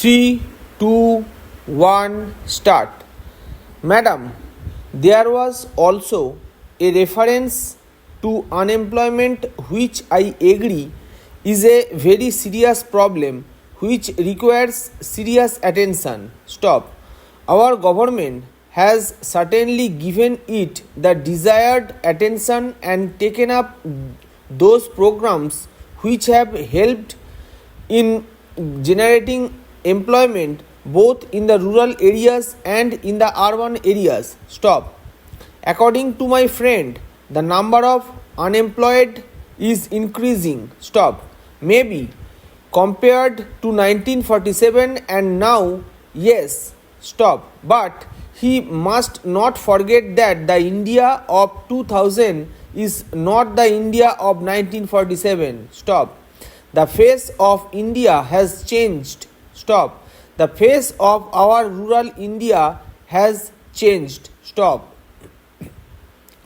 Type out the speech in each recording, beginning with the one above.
3, 2, 1, start. Madam, there was also a reference to unemployment, which I agree is a very serious problem which requires serious attention. Stop. Our government has certainly given it the desired attention and taken up those programs which have helped in generating employment both in the rural areas and in the urban areas. Stop. According to my friend, the number of unemployed is increasing. Stop. Maybe compared to 1947 and now, yes. Stop. But he must not forget that the India of 2000 is not the India of 1947. Stop. The face of India has changed. Stop. The face of our rural India has changed. Stop.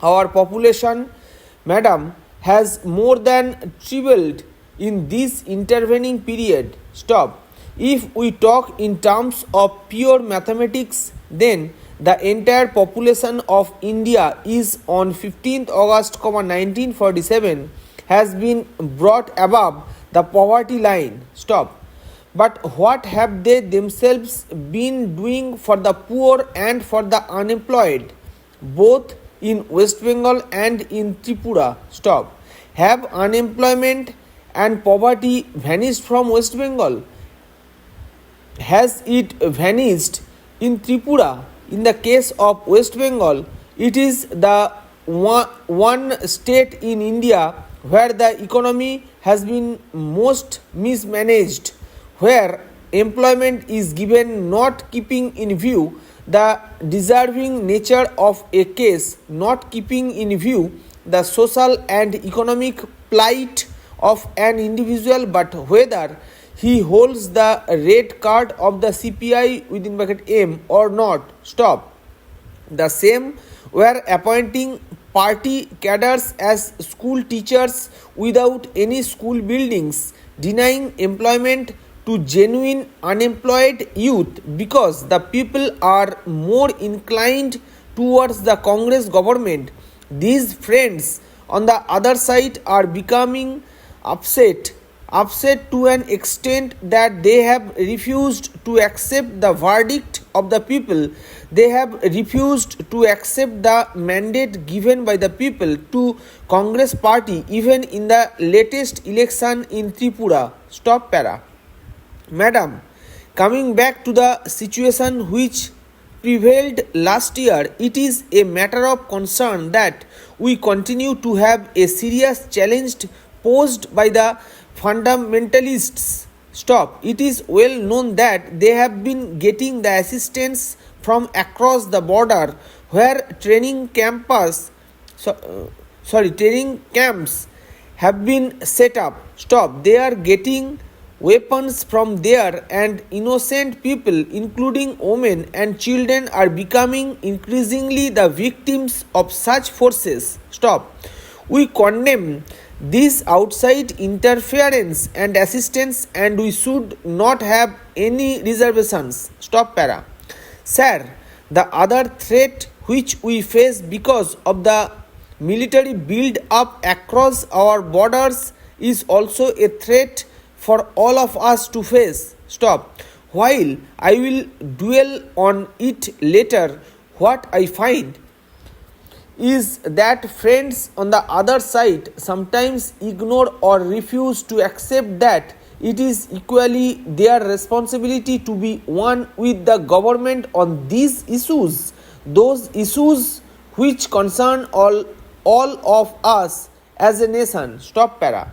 Our population, madam, has more than tripled in this intervening period. Stop. If we talk in terms of pure mathematics, then the entire population of India is on 15th August 1947 has been brought above the poverty line. Stop. But what have they themselves been doing for the poor and for the unemployed, both in West Bengal and in Tripura? Stop. Have unemployment and poverty vanished from West Bengal? Has it vanished in Tripura? In the case of West Bengal, it is the one state in India where the economy has been most mismanaged, where employment is given not keeping in view the deserving nature of a case, not keeping in view the social and economic plight of an individual, but whether he holds the red card of the CPI within bracket M or not. Stop. The same were appointing party cadres as school teachers without any school buildings, denying employment to genuine unemployed youth because the people are more inclined towards the Congress government. These friends on the other side are becoming upset to an extent that they have refused to accept the verdict of the people. They have refused to accept the mandate given by the people to Congress party even in the latest election in Tripura. Stop para. Madam, coming back to the situation which prevailed last year, it is a matter of concern that we continue to have a serious challenge posed by the fundamentalists. Stop. It is well known that they have been getting the assistance from across the border where training camps have been set up. Stop. They are getting weapons from there, and innocent people including women and children are becoming increasingly the victims of such forces. Stop. We condemn this outside interference and assistance, and we should not have any reservations. Stop para. Sir, the other threat which we face because of the military build up across our borders is also a threat for all of us to face. Stop. While I will dwell on it later, what I find is that friends on the other side sometimes ignore or refuse to accept that it is equally their responsibility to be one with the government on these issues, those issues which concern all of us as a nation. Stop para.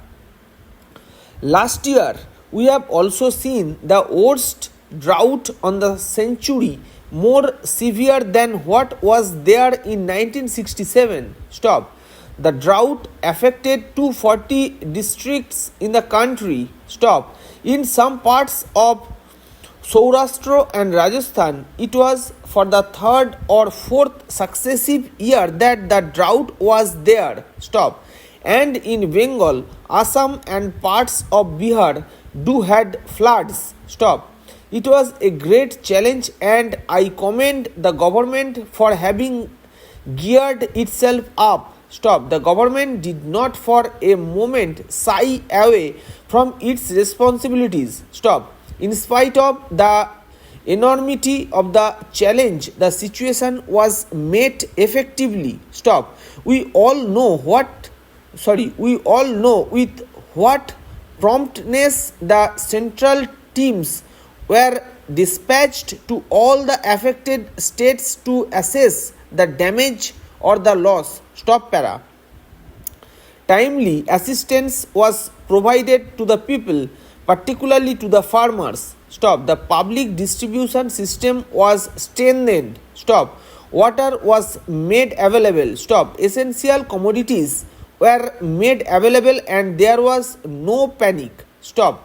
Last year, we have also seen the worst drought on the century, more severe than what was there in 1967. Stop. The drought affected 240 districts in the country. Stop. In some parts of Saurashtra and Rajasthan, it was for the third or fourth successive year that the drought was there. Stop. And in Bengal, Assam and parts of Bihar do had floods. Stop. It was a great challenge, and I commend the government for having geared itself up. Stop. The government did not for a moment shy away from its responsibilities. Stop. In spite of the enormity of the challenge, the situation was met effectively. Stop. We all know with what promptness the central teams were dispatched to all the affected states to assess the damage or the loss. Stop para. Timely assistance was provided to the people, particularly to the farmers. Stop. The public distribution system was strengthened. Stop. Water was made available. Stop. Essential commodities were made available and there was no panic. Stop.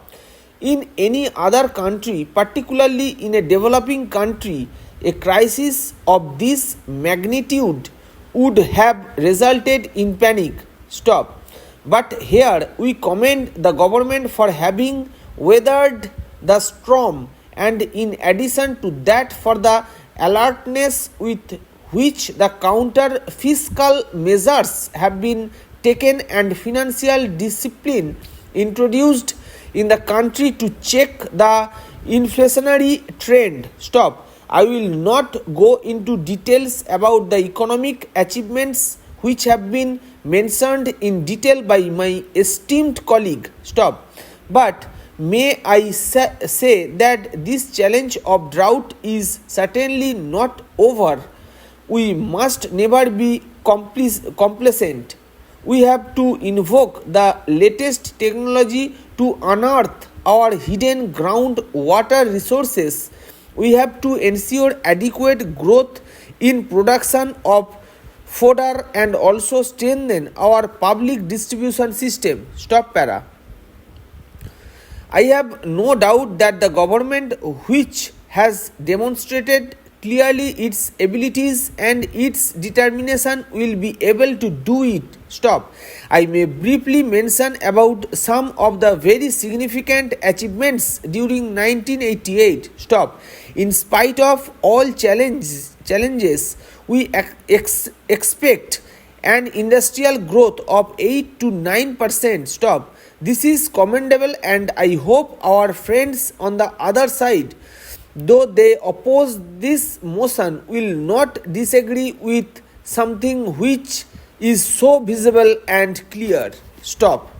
In any other country, particularly in a developing country, a crisis of this magnitude would have resulted in panic. Stop. But here we commend the government for having weathered the storm, and in addition to that for the alertness with which the counter fiscal measures have been taken and financial discipline introduced in the country to check the inflationary trend. Stop. I will not go into details about the economic achievements which have been mentioned in detail by my esteemed colleague. Stop. But may I say that this challenge of drought is certainly not over. We must never be complacent. We have to invoke the latest technology to unearth our hidden groundwater resources. We have to ensure adequate growth in production of fodder and also strengthen our public distribution system. Stop para. I have no doubt that the government, which has demonstrated clearly its abilities and its determination, will be able to do it. Stop. I may briefly mention about some of the very significant achievements during 1988. Stop. In spite of all challenges, we expect an industrial growth of 8 to 9%. Stop. This is commendable, and I hope our friends on the other side, though they oppose this motion, will not disagree with something which is so visible and clear. Stop.